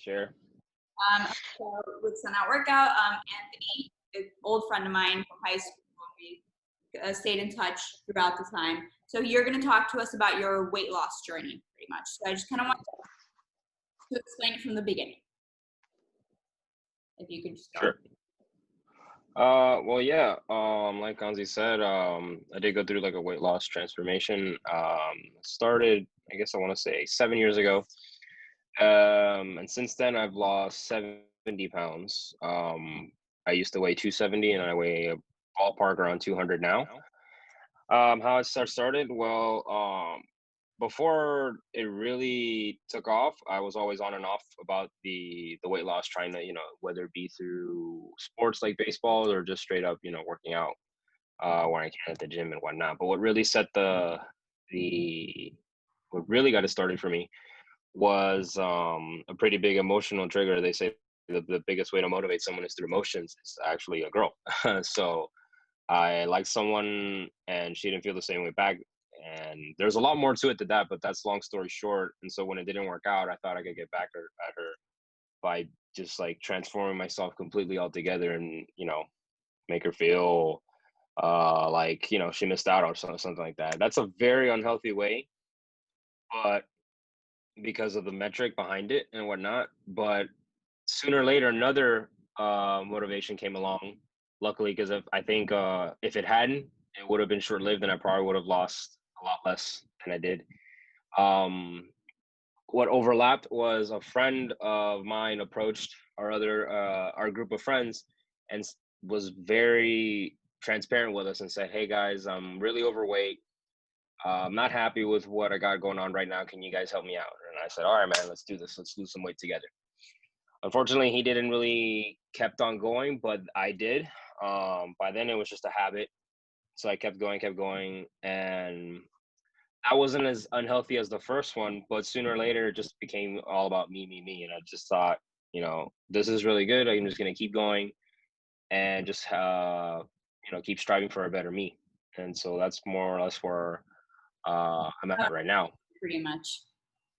Sure. So with Sun Out Workout, Anthony, an old friend of mine from high school, we stayed in touch throughout the time. So you're going to talk to us about your weight loss journey, pretty much. So I just kind of want to explain it from the beginning. If you could just go. Sure. Well, yeah. Like Anzi said, I did go through like a weight loss transformation. Started, I guess I want to say 7 years ago. And since then I've lost 70 pounds. I used to weigh 270 and I weigh a ballpark around 200 now. How it started? Well, before it really took off, I was always on and off about the weight loss, trying to, whether it be through sports like baseball or just straight up, working out when I can at the gym and whatnot. But what really set the what really got it started for me was a pretty big emotional trigger. They say the biggest way to motivate someone is through emotions. It's actually a girl. So I liked someone and she didn't feel the same way back. And there's a lot more to it than that, but that's long story short. And so when it didn't work out, I thought I could get back at her by just like transforming myself completely altogether and, make her feel like, she missed out or something like that. That's a very unhealthy way, but because of the metric behind it and whatnot. But sooner or later, another motivation came along. Luckily, because I think if it hadn't, it would have been short lived, and I probably would have lost a lot less than I did. Um, what overlapped was a friend of mine approached our group of friends and was very transparent with us and said, "Hey guys, I'm really overweight. I'm not happy with what I got going on right now. Can you guys help me out?" And I said, "All right, man, let's do this. Let's lose some weight together." Unfortunately, he didn't really kept on going, but I did. By then, it was just a habit. So I kept going, and I wasn't as unhealthy as the first one, but sooner or later, it just became all about me, me, me. And I just thought, this is really good. I'm just gonna keep going and just keep striving for a better me. And so that's more or less where I'm at right now. Pretty much.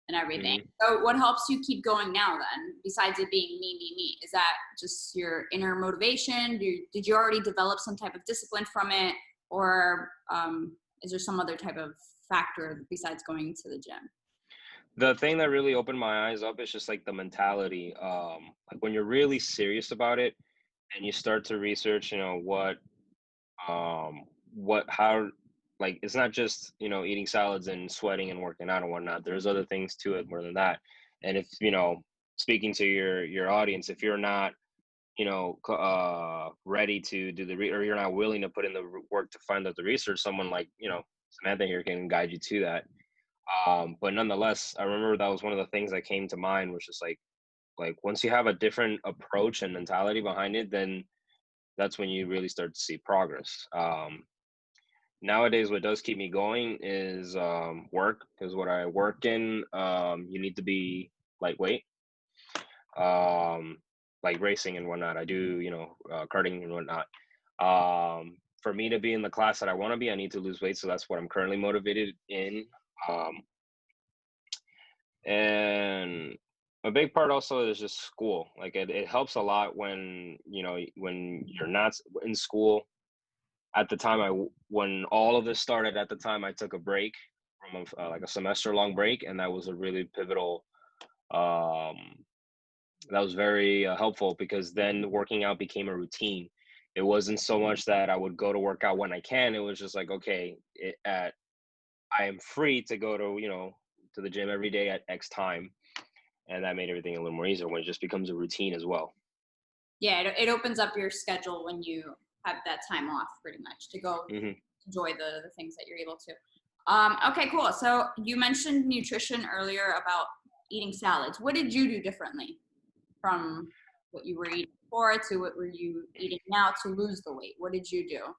And everything. Hmm. So what helps you keep going now then, besides it being me, me, me? Is that just your inner motivation? Did you already develop some type of discipline from it? Or is there some other type of factor besides going to the gym? The thing that really opened my eyes up is just like the mentality. Like when you're really serious about it and you start to research, how, like, it's not just, eating salads and sweating and working out and whatnot. There's other things to it more than that. And if, speaking to your audience, if you're not, ready to do or you're not willing to put in the work to find out the research, someone like, Samantha here can guide you to that. But nonetheless, I remember that was one of the things that came to mind, was just like once you have a different approach and mentality behind it, then that's when you really start to see progress. Nowadays, what does keep me going is work, because what I work in, you need to be lightweight, um, like racing and whatnot. I do, karting and whatnot. For me to be in the class that I want to be, I need to lose weight. So that's what I'm currently motivated in. Um, and a big part also is just school. Like it helps a lot when, when you're not in school. At the time, when all of this started, at the time I took a break from like a semester long break, and that was a really pivotal. Um, that was very helpful, because then working out became a routine. It wasn't so much that I would go to work out when I can. It was just like, okay, I am free to go to the gym every day at X time, and that made everything a little more easier when it just becomes a routine as well. Yeah, it opens up your schedule when you have that time off, pretty much, to go Hmm. enjoy the things that you're able to. Okay, cool. So you mentioned nutrition earlier about eating salads. What did you do differently from what you were eating before to what were you eating now to lose the weight? What did you do?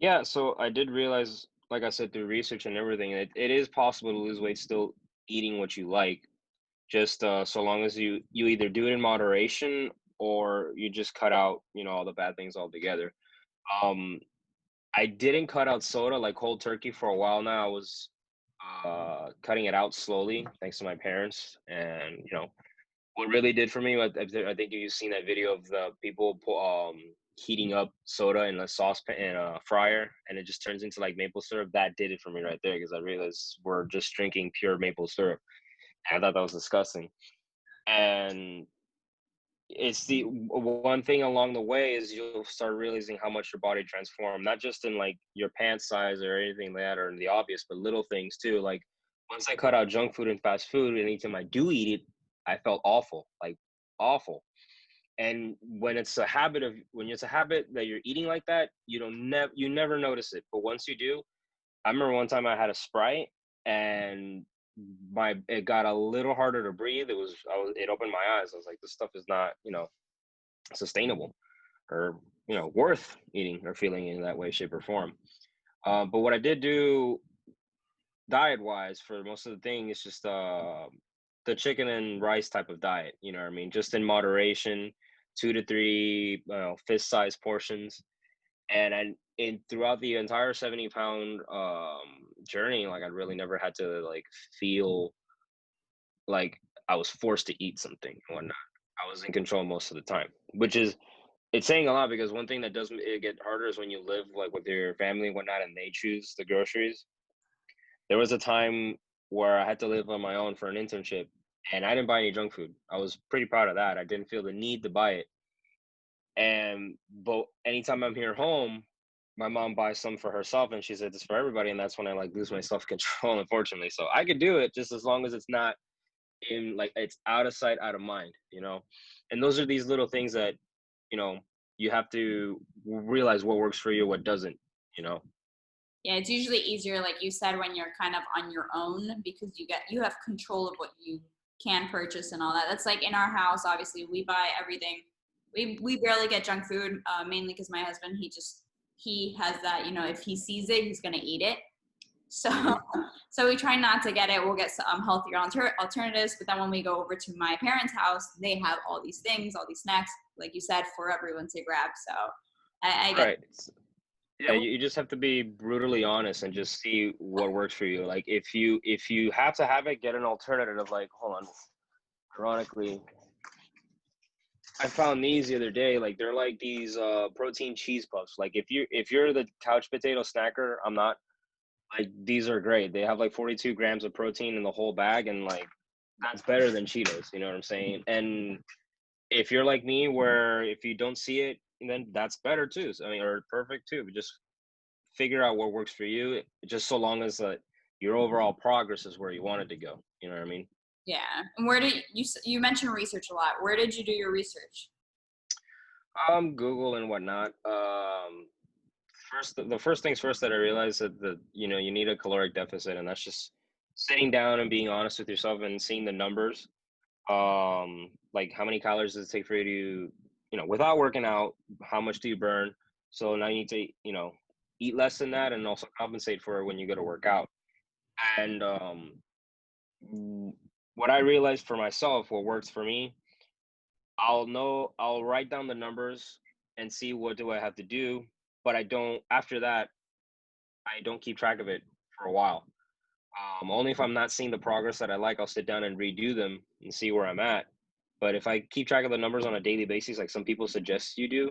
Yeah, so I did realize, like I said, through research and everything, it is possible to lose weight still eating what you like. Just so long as you either do it in moderation or you just cut out, all the bad things altogether. Um, I didn't cut out soda like cold turkey for a while now. I was cutting it out slowly, thanks to my parents, and what really did for me, I think you've seen that video of the people heating up soda in a saucepan in a fryer, and it just turns into like maple syrup. That did it for me right there because I realized we're just drinking pure maple syrup. And I thought that was disgusting. And it's the one thing along the way is you'll start realizing how much your body transformed, not just in like your pant size or anything like that or in the obvious, but little things too. Like once I cut out junk food and fast food, anytime I do eat it, I felt awful, like awful. And when it's a habit that you're eating like that, you never notice it. But once you do, I remember one time I had a Sprite and my it got a little harder to breathe. It opened my eyes. I was like, this stuff is not, sustainable or, worth eating or feeling in that way, shape, or form. But what I did do diet wise for most of the thing is just the chicken and rice type of diet, you know what I mean? Just in moderation, 2 to 3 fist size portions. And in throughout the entire 70-pound journey, like I really never had to like feel like I was forced to eat something and whatnot. I was in control most of the time, which is it's saying a lot because one thing that does it get harder is when you live like with your family and whatnot and they choose the groceries. There was a time where I had to live on my own for an internship and I didn't buy any junk food. I was pretty proud of that. I didn't feel the need to buy it. And but anytime I'm here home, my mom buys some for herself and she said this for everybody. And that's when I like lose my self control, unfortunately. So I could do it just as long as it's not in like it's out of sight, out of mind. And those are these little things that, you know, you have to realize what works for you, what doesn't. Yeah, it's usually easier, like you said, when you're kind of on your own because you have control of what you can purchase and all that. That's like in our house. Obviously, we buy everything. We barely get junk food, mainly because my husband he has that, if he sees it, he's gonna eat it. So Hmm. so we try not to get it. We'll get some healthier alternatives. But then when we go over to my parents' house, they have all these things, all these snacks, like you said, for everyone to grab. So I get. Right. Yeah, you just have to be brutally honest and just see what works for you. Like if you have to have it, get an alternative. Like, hold on. Ironically, I found these the other day. Like they're like these protein cheese puffs. Like if you're the couch potato snacker, I'm not. Like these are great. They have like 42 grams of protein in the whole bag, and like that's better than Cheetos. You know what I'm saying? And if you're like me, where if you don't see it, then that's better too. So, I mean, or perfect too. But just figure out what works for you. Just so long as your overall progress is where you want it to go. You know what I mean? Yeah. And where did you mentioned research a lot. Where did you do your research? Google and whatnot. The first things first that I realized that you need a caloric deficit, and that's just sitting down and being honest with yourself and seeing the numbers. Like how many calories does it take for you to, without working out, how much do you burn? So now you need to, eat less than that and also compensate for it when you go to work out. And what I realized for myself, what works for me, I'll write down the numbers and see what do I have to do, but after that, I don't keep track of it for a while. Only if I'm not seeing the progress that I like, I'll sit down and redo them and see where I'm at. But if I keep track of the numbers on a daily basis, like some people suggest you do,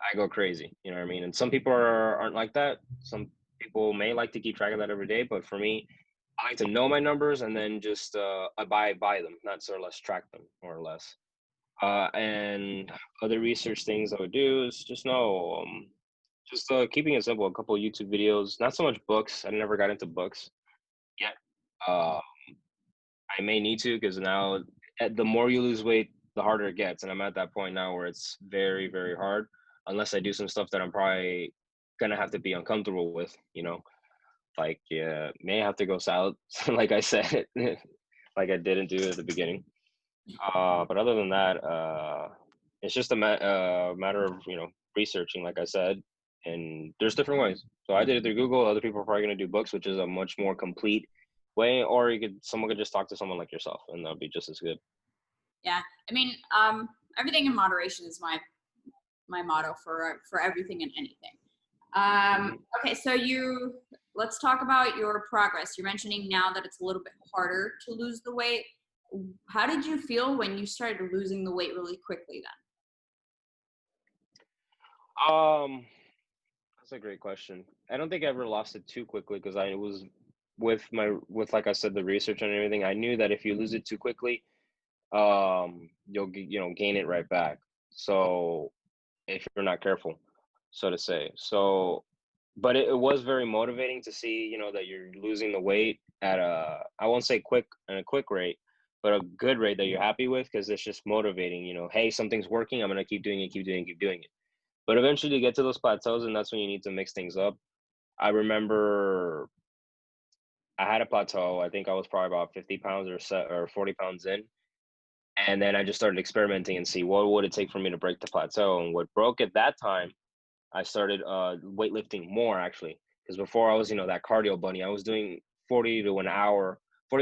I go crazy. You know what I mean? And some people aren't like that. Some people may like to keep track of that every day, but for me, I like to know my numbers and then just I buy them, not so less track them more or less. And other research things I would do is just know, just keeping it simple. A couple of YouTube videos, not so much books. I never got into books yet. Uh, I may need to because now the more you lose weight, the harder it gets, and I'm at that point now where it's very, very hard. Unless I do some stuff that I'm probably gonna have to be uncomfortable with, like yeah, may have to go south, like I said, like I didn't do at the beginning. But other than that, it's just a matter of researching, like I said, and there's different ways. So I did it through Google. Other people are probably going to do books, which is a much more complete way. Or someone could just talk to someone like yourself, and that'll be just as good. Yeah. I mean, everything in moderation is my motto for everything and anything. Hmm. Okay, so let's talk about your progress. You're mentioning now that it's a little bit harder to lose the weight. How did you feel when you started losing the weight really quickly Um, that's a great question. I don't think I ever lost it too quickly because I was with like I said the research and everything. I knew that if you lose it too quickly, you'll gain it right back. So if you're not careful, so to say. So, but it was very motivating to see, that you're losing the weight at I won't say a quick rate, but a good rate that you're happy with because it's just motivating. Hey, something's working. I'm gonna keep doing it, keep doing it, keep doing it. But eventually, you get to those plateaus, and that's when you need to mix things up. I remember I had a plateau. I think I was probably about 50 pounds or 40 pounds in. And then I just started experimenting and see what would it take for me to break the plateau. And what broke at that time, I started weightlifting more actually. Because before I was, that cardio bunny. I was doing 40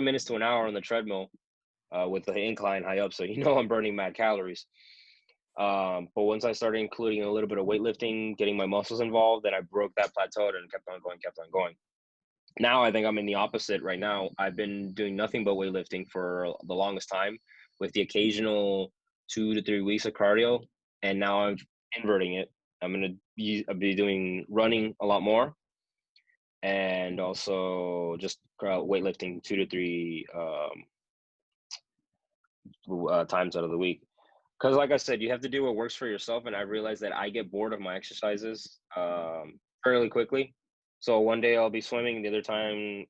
minutes to an hour on the treadmill with the incline high up. So, I'm burning mad calories. But once I started including a little bit of weightlifting, getting my muscles involved, then I broke that plateau and kept on going, kept on going. Now I think I'm in the opposite right now. I've been doing nothing but weightlifting for the longest time with the occasional 2 to 3 weeks of cardio. And now I'm inverting it. I'll be doing running a lot more and also just weightlifting 2 to 3 times out of the week. Because like I said, you have to do what works for yourself. And I realized that I get bored of my exercises fairly quickly. So one day I'll be swimming, the other time,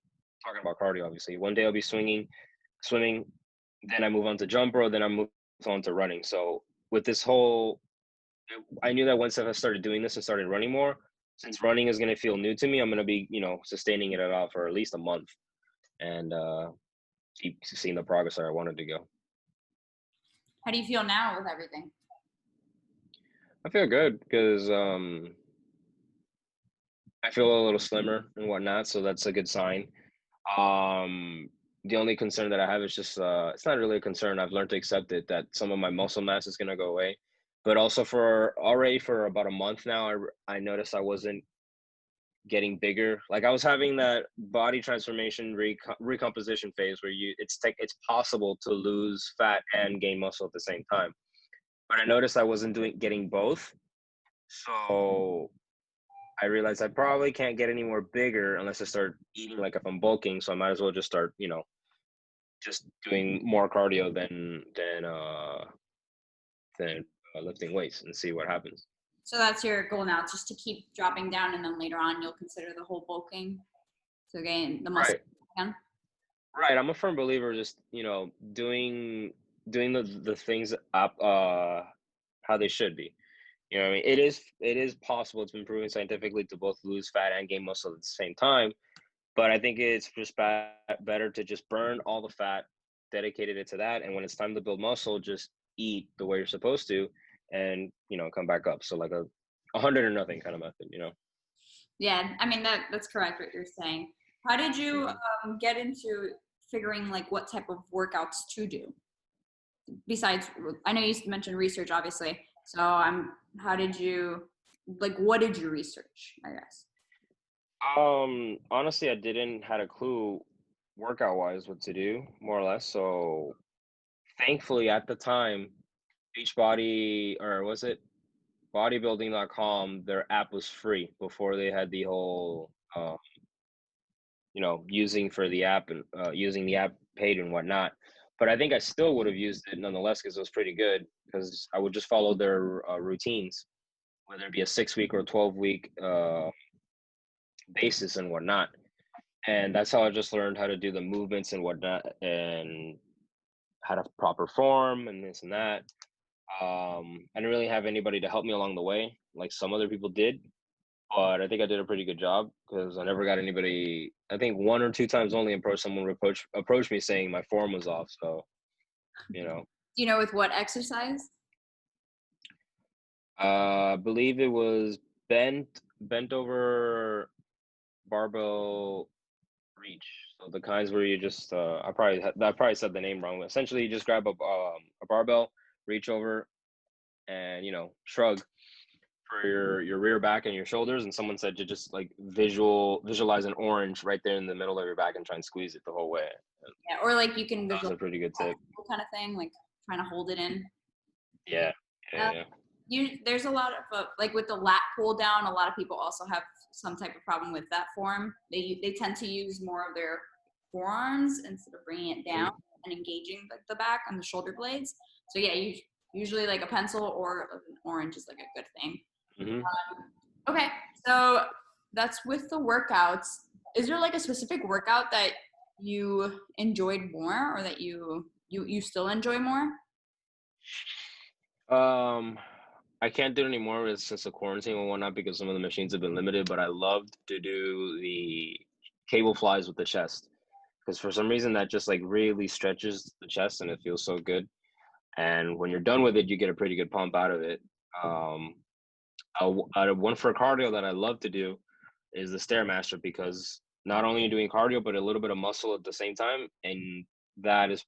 talking about cardio, obviously. One day I'll be swimming, then I move on to jump rope, then I move on to running. So with this whole, I knew that once I started doing this and started running more, since running is going to feel new to me, I'm going to be, sustaining it out for at least a month and keep seeing the progress that I wanted to go. How do you feel now with everything? I feel good because I feel a little slimmer and whatnot, so that's a good sign. Um, the only concern that I have is just it's not really a concern. I've learned to accept it that some of my muscle mass is gonna go away, but also for about a month now, I noticed I wasn't getting bigger. Like I was having that body transformation recomposition phase where it's possible to lose fat and gain muscle at the same time. But I noticed I wasn't getting both, so I realized I probably can't get any more bigger unless I start eating like if I'm bulking. So I might as well just start, just doing more cardio than lifting weights and see what happens. So that's your goal now, just to keep dropping down, and then later on you'll consider the whole bulking to gain the muscle Right, again. right. I'm a firm believer, just doing the things up how they should be. You know what I mean? It is possible. It's been proven scientifically to both lose fat and gain muscle at the same time. But I think it's just better to just burn all the fat, dedicated it to that, and when it's time to build muscle, just eat the way you're supposed to, and come back up. So like a hundred or nothing kind of method. Yeah, I mean that's correct what you're saying. How did you Mhm. get into figuring like what type of workouts to do? Besides, I know you mentioned research, obviously. So how did you, like, what did you research, I guess? Honestly, I didn't had a clue workout wise what to do, more or less. So thankfully, at the time, Beachbody or was it bodybuilding.com, their app was free before they had the whole using for the app and using the app paid and whatnot. But I think I still would have used it nonetheless because it was pretty good because I would just follow their routines, whether it be a 6 week or 12 week basis and whatnot. And that's how I just learned how to do the movements and whatnot and how to proper form and this and that. I didn't really have anybody to help me along the way, like some other people did. But I think I did a pretty good job because I never got anybody. I think 1 or 2 times only approached someone approached me saying my form was off. So you know, Do you know with what exercise? I believe it was bent over barbell reach. So the kinds where you just I probably said the name wrong. Essentially, you just grab a barbell, reach over, and shrug. for your rear back and your shoulders, and someone said to just like visualize an orange right there in the middle of your back and try and squeeze it the whole way. Yeah, or like you can That was visualize a pretty good tip. kind of thing, like trying to hold it in. Yeah, yeah, Uh, yeah. there's a lot of like with the lat pull down. A lot of people also have some type of problem with that form. They tend to use more of their forearms instead of bringing it down Mhm. and engaging like the back and the shoulder blades. So yeah, usually like a pencil or an orange is like a good thing. Mhm. Okay, so that's with the workouts. Is there like a specific workout that you enjoyed more, or that you still enjoy more? Um, I can't do it anymore since the quarantine and whatnot because some of the machines have been limited. But I loved to do the cable flies with the chest because for some reason that just like really stretches the chest and it feels so good. And when you're done with it, you get a pretty good pump out of it. Um, one for cardio that I love to do is the stairmaster because not only are you doing cardio but a little bit of muscle at the same time, and that is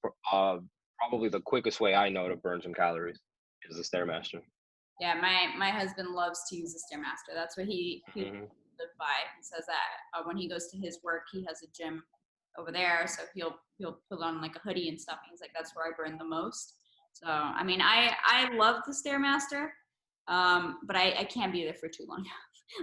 probably the quickest way I know to burn some calories is the stairmaster. Yeah, my husband loves to use the stairmaster. That's what he Hmm. lives by. He says that when he goes to his work, he has a gym over there, so he'll put on like a hoodie and stuff. And he's like, that's where I burn the most. So I mean, I love the stairmaster, but I can't be there for too long.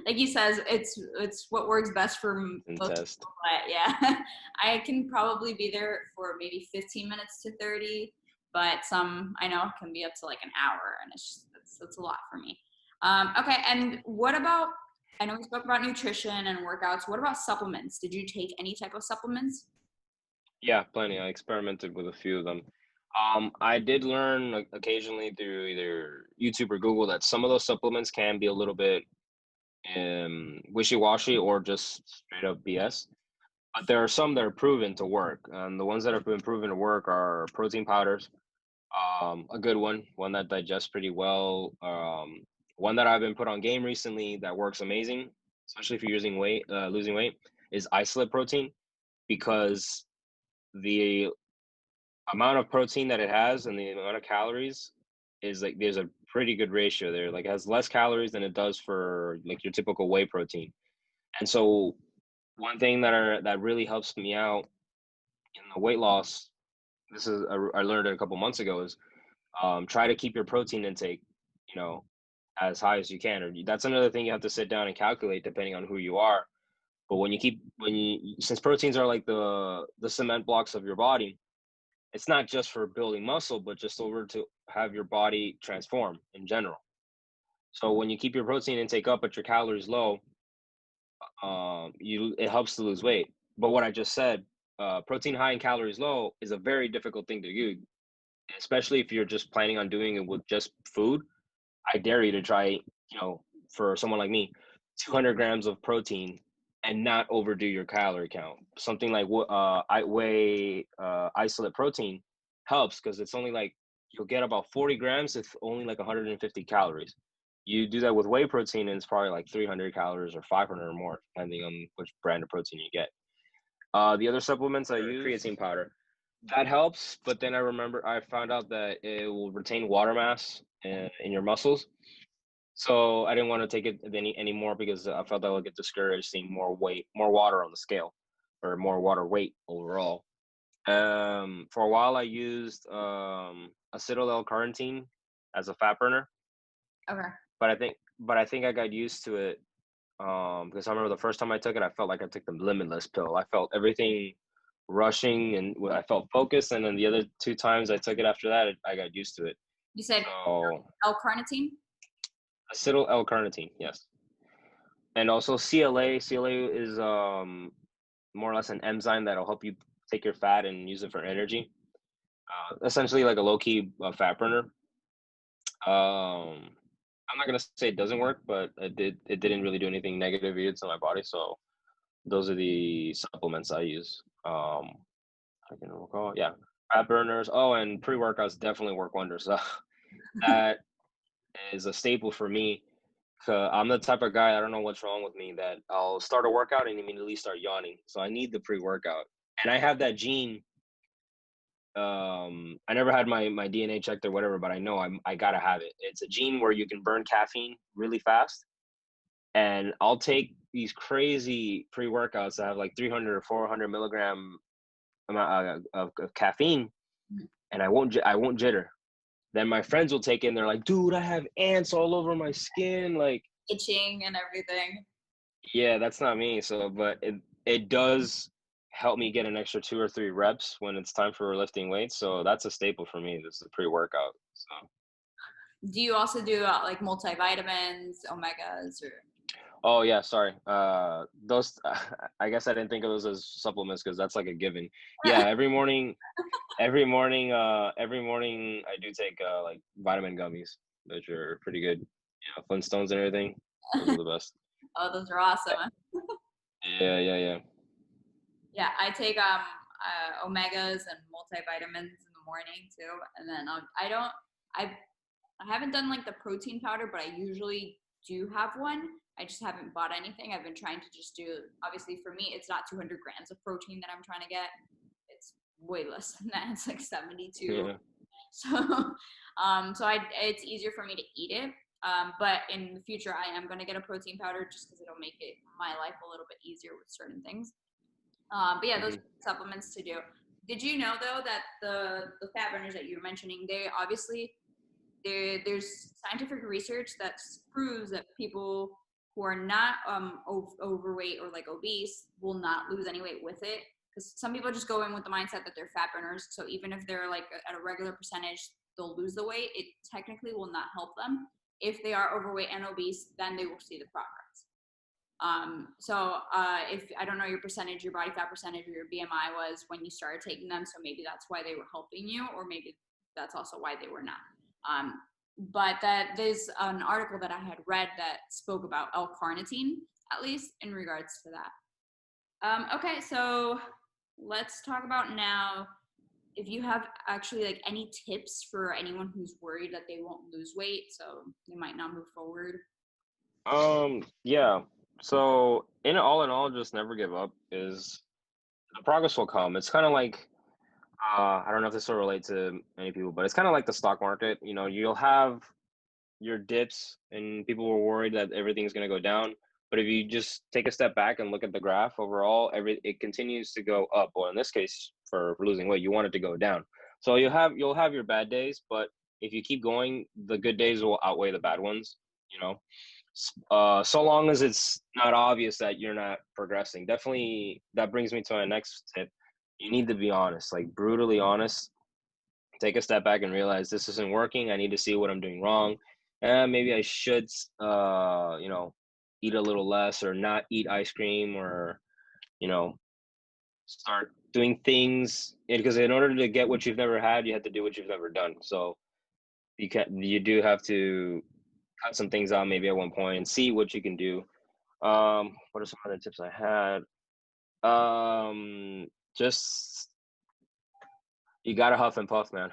Like he says, it's what works best for And most test. people. But yeah, I can probably be there for maybe 15 minutes to 30, but some I know can be up to like an hour, and it's just that's a lot for me. Okay, and what about? I know we spoke about nutrition and workouts. What about supplements? Did you take any type of supplements? Yeah, plenty. I experimented with a few of them. I did learn occasionally through either YouTube or Google that some of those supplements can be a little bit wishy-washy or just straight up BS. But there are some that are proven to work. And the ones that have been proven to work are protein powders. A good one that digests pretty well. One that I've been put on game recently that works amazing, especially if you're losing weight, is isolate protein because the amount of protein that it has and the amount of calories is like there's a pretty good ratio there. Like it has less calories than it does for like your typical whey protein. And so one thing that really helps me out in the weight loss, this is I learned it a couple months ago, is try to keep your protein intake, you know, as high as you can. Or that's another thing you have to sit down and calculate depending on who you are. But when you since proteins are like the cement blocks of your body, it's not just for building muscle, but just over to have your body transform in general. So when you keep your protein intake up but your calories low, you it helps to lose weight. But what I just said, protein high and calories low is a very difficult thing to do, especially if you're just planning on doing it with just food. I dare you to try, for someone like me, 200 grams of protein and not overdo your calorie count. Something like I weigh isolate protein helps because it's only like you'll get about 40 grams with only like 150 calories. You do that with whey protein and it's probably like 300 calories or 500 or more, depending on which brand of protein you get. The other supplements I use, creatine powder. That helps, but then I found out that it will retain water mass in your muscles, so I didn't want to take it anymore because I felt I would get discouraged seeing more water on the scale, or more water weight overall. For a while, I used acetyl L-carnitine as a fat burner, Okay. but I think I got used to it because I remember the first time I took it, I felt like I took the limitless pill. I felt everything rushing and I felt focused, and then the other two times I took it after that, I got used to it. You said So L-carnitine. acetyl L-carnitine, yes. And also CLA. CLA is more or less an enzyme that'll help you take your fat and use it for energy. Essentially, like a low key fat burner. I'm not gonna say it doesn't work, but it did. It didn't really do anything negative either to my body. So those are the supplements I use. I can recall. Yeah, fat burners. Oh, and pre workouts definitely work wonders. That is a staple for me. I'm the type of guy, I don't know what's wrong with me, that I'll start a workout and immediately start yawning. So I need the pre workout. And I have that gene I never had my DNA checked or whatever, but I know I gotta have it. It's a gene where you can burn caffeine really fast, and I'll take these crazy pre-workouts that have like 300 or 400 milligram amount of caffeine, Mhm. and I won't jitter. Then my friends will take it and they're like, dude, I have ants all over my skin. Like, Itching and everything. yeah, that's not me. So, but it does help me get an extra 2 or 3 reps when it's time for lifting weights. So that's a staple for me. This is a pre-workout. So, Do you also do like multivitamins, omegas, or? oh yeah, sorry. Those I guess I didn't think of those as supplements because that's like a given. Yeah, every morning I do take like vitamin gummies, which are pretty good. Yeah, Flintstones and everything. Those are the best. Oh, those are awesome. Yeah, yeah, yeah. Yeah, I take omegas and multivitamins in the morning too, and then I I haven't done like the protein powder, but I usually do have one. I just haven't bought anything. I've been trying to just do, obviously for me, it's not 200 grams of protein that I'm trying to get. It's way less than that. It's like 72. Yeah. So, it's easier for me to eat it. But in the future, I am going to get a protein powder just because it'll make my life a little bit easier with certain things. But yeah, those Hmm. are supplements to do. Did you know though that the fat burners that you were mentioning, they obviously there's scientific research that proves that people who are not overweight or like obese will not lose any weight with it. Because some people just go in with the mindset that they're fat burners. So even if they're like at a regular percentage, they'll lose the weight. It technically will not help them. If they are overweight and obese, then they will see the progress. If I don't know your percentage, your body fat percentage or your BMI was when you started taking them, so maybe that's why they were helping you, or maybe that's also why they were not. Um, but that there's an article that I had read that spoke about L-carnitine, at least in regards to that. Okay, so let's talk about now if you have actually like any tips for anyone who's worried that they won't lose weight, so they might not move forward. Yeah. So in all, just never give up. Is the progress will come. It's kind of like I don't know if this will relate to many people, but it's kind of like the stock market. You know, you'll have your dips, and people were worried that everything's going to go down. But if you just take a step back and look at the graph overall, it continues to go up. Well, in this case, for losing weight, you want it to go down. So you'll have your bad days, but if you keep going, the good days will outweigh the bad ones. You know, so long as it's not obvious that you're not progressing. Definitely, that brings me to my next tip. You need to be honest, like brutally honest. Take a step back and realize this isn't working. I need to see what I'm doing wrong. And maybe I should, eat a little less or not eat ice cream or, you know, start doing things. Because in order to get what you've never had, you have to do what you've never done. So you do have to cut some things out maybe at one point and see what you can do. What are some other tips I had? Just you gotta huff and puff, man.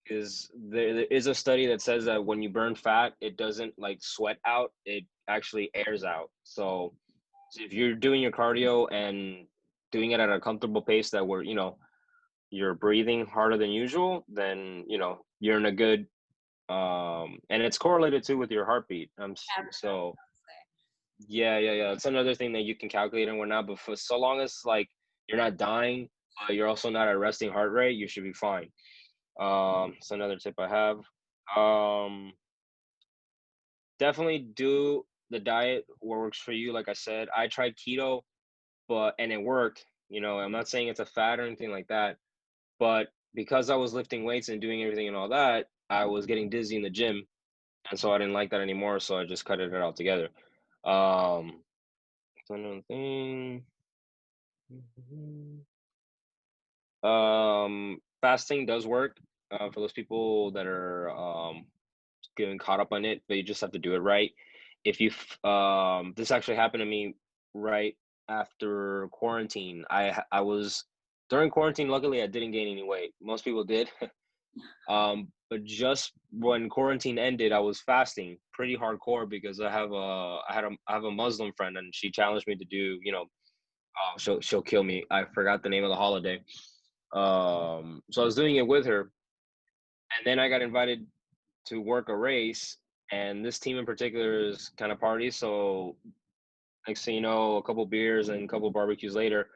Is there is a study that says that when you burn fat, it doesn't like sweat out; it actually airs out. So if you're doing your cardio and doing it at a comfortable pace that you're breathing harder than usual, then you're in a good and it's correlated too with your heartbeat. So yeah, yeah, yeah. It's another thing that you can calculate and whatnot. But for so long as like you're not dying, you're also not at resting heart rate, you should be fine. It's another tip I have. Um, Definitely do the diet what works for you. Like I said, I tried keto, and it worked. I'm not saying it's a fad or anything like that, but because I was lifting weights and doing everything and all that, I was getting dizzy in the gym, and so I didn't like that anymore. So I just cut it out together. Um, so another thing. Fasting does work for those people that are getting caught up on it, but you just have to do it right. If you, this actually happened to me right after quarantine. I was during quarantine. Luckily, I didn't gain any weight. Most people did. But just when quarantine ended, I was fasting pretty hardcore because I have a Muslim friend, and she challenged me to do. She'll kill me. I forgot the name of the holiday. So I was doing it with her, and then I got invited to work a race, and this team in particular is kind of party. So next thing you know, a couple beers and a couple barbecues later,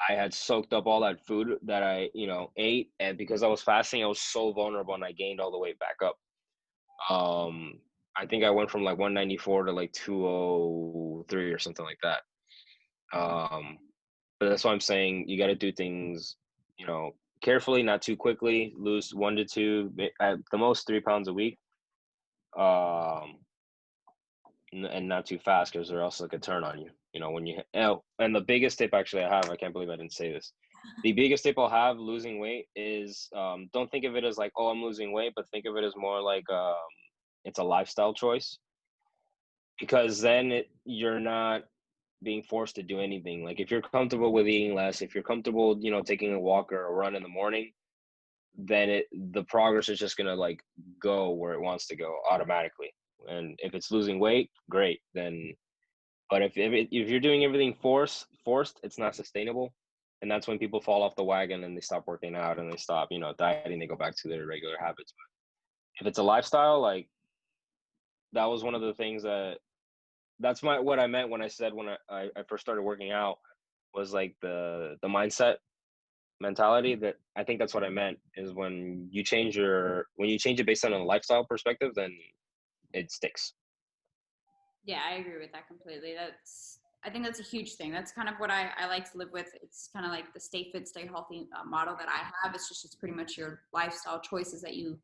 I had soaked up all that food that I, ate, and because I was fasting, I was so vulnerable, and I gained all the way back up. Um, I think I went from like 194 to like 203 or something like that. Um, but that's why I'm saying you got to do things, carefully, not too quickly. Lose 1 to 2, at the most 3 pounds a week, um, and not too fast, because or else it could turn on you. When you oh, and the biggest tip actually I have, I can't believe I didn't say this. The biggest tip I'll have losing weight is, don't think of it as like, oh, I'm losing weight, but think of it as more like, it's a lifestyle choice, because then you're not being forced to do anything. Like if you're comfortable with eating less, if you're comfortable, taking a walk or a run in the morning, then the progress is just gonna like go where it wants to go automatically. And if it's losing weight, great. Then, but if you're doing everything forced, it's not sustainable, and that's when people fall off the wagon and they stop working out and they stop, dieting. They go back to their regular habits. But if it's a lifestyle, like that was one of the things that's what I meant when I said when I first started working out, was like the mindset mentality. That I think that's what I meant, is when you change it based on a lifestyle perspective, then it sticks. Yeah, I agree with that completely. I think that's a huge thing. That's kind of what I like to live with. It's kind of like the stay fit, stay healthy model that I have. It's pretty much your lifestyle choices that you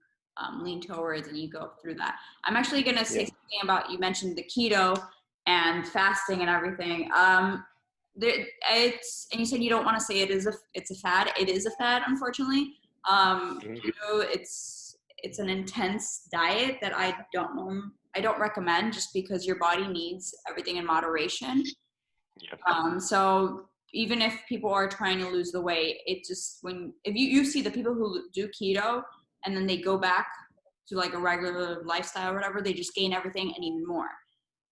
lean towards, and you go through that. I'm actually going to say Yeah. something about, you mentioned the keto and fasting and everything. And you said you don't want to say it's a fad. It is a fad, unfortunately. Mhm. Keto, it's an intense diet that I don't recommend, just because your body needs everything in moderation. Yeah. So even if people are trying to lose the weight, if you see the people who do keto and then they go back to like a regular lifestyle or whatever, they just gain everything and even more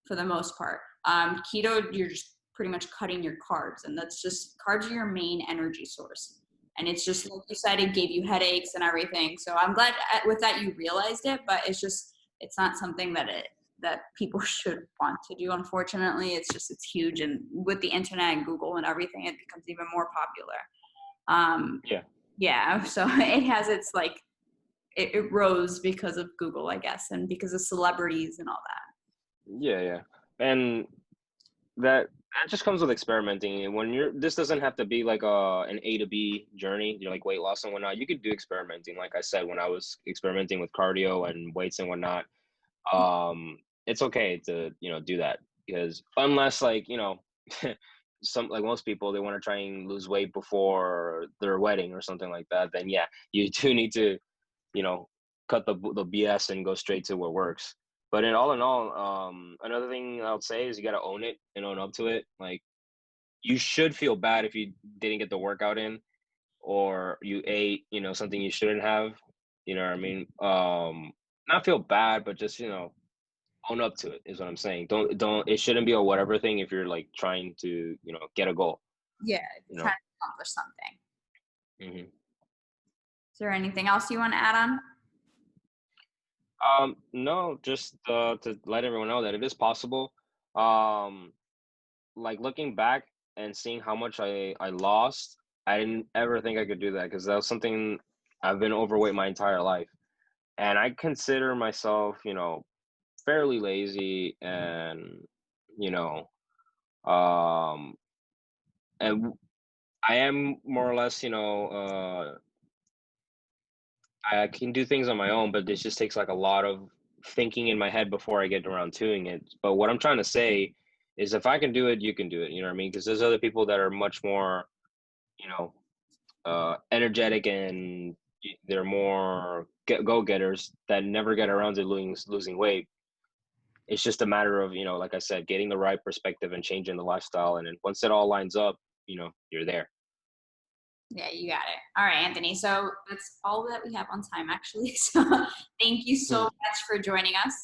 for the most part. Keto, you're just pretty much cutting your carbs, and carbs are your main energy source. And it's just like you said, it gave you headaches and everything. So I'm glad with that you realized it, but it's not something that people should want to do. Unfortunately, it's huge, and with the internet and Google and everything, it becomes even more popular. Yeah. Yeah, so it has its like it rose because of Google, I guess, and because of celebrities and all that. Yeah. Yeah. And that just comes with experimenting. And when this doesn't have to be like an A to B journey, like weight loss and whatnot. You could do experimenting. Like I said, when I was experimenting with cardio and weights and whatnot, it's okay to, do that, because unless like, some, like most people, they want to try and lose weight before their wedding or something like that, then yeah, you do need to, you know, cut the BS and go straight to what works. But in all, another thing I would say is you got to own it and own up to it. Like you should feel bad if you didn't get the workout in, or you ate, something you shouldn't have. You know what I mean? Not feel bad, but just, own up to it is what I'm saying. Don't. It shouldn't be a whatever thing if you're like trying to, get a goal. Yeah, You trying know. to accomplish something. hmm Is there anything else you want to add on? No, just to let everyone know that it is possible. Um, like looking back and seeing how much I lost, I didn't ever think I could do that, because that was something. I've been overweight my entire life, and I consider myself, fairly lazy, and you know, um, and I am more or less, I can do things on my own, but this just takes like a lot of thinking in my head before I get around to doing it. But what I'm trying to say is, if I can do it, you can do it. You know what I mean? Because there's other people that are much more, you know, energetic, and they're more go getters that never get around to losing weight. It's just a matter of, like I said, getting the right perspective and changing the lifestyle. And then once it all lines up, you're there. Yeah, you got it. All right, Anthony. So that's all that we have on time, actually. So thank you so Hmm. much for joining us.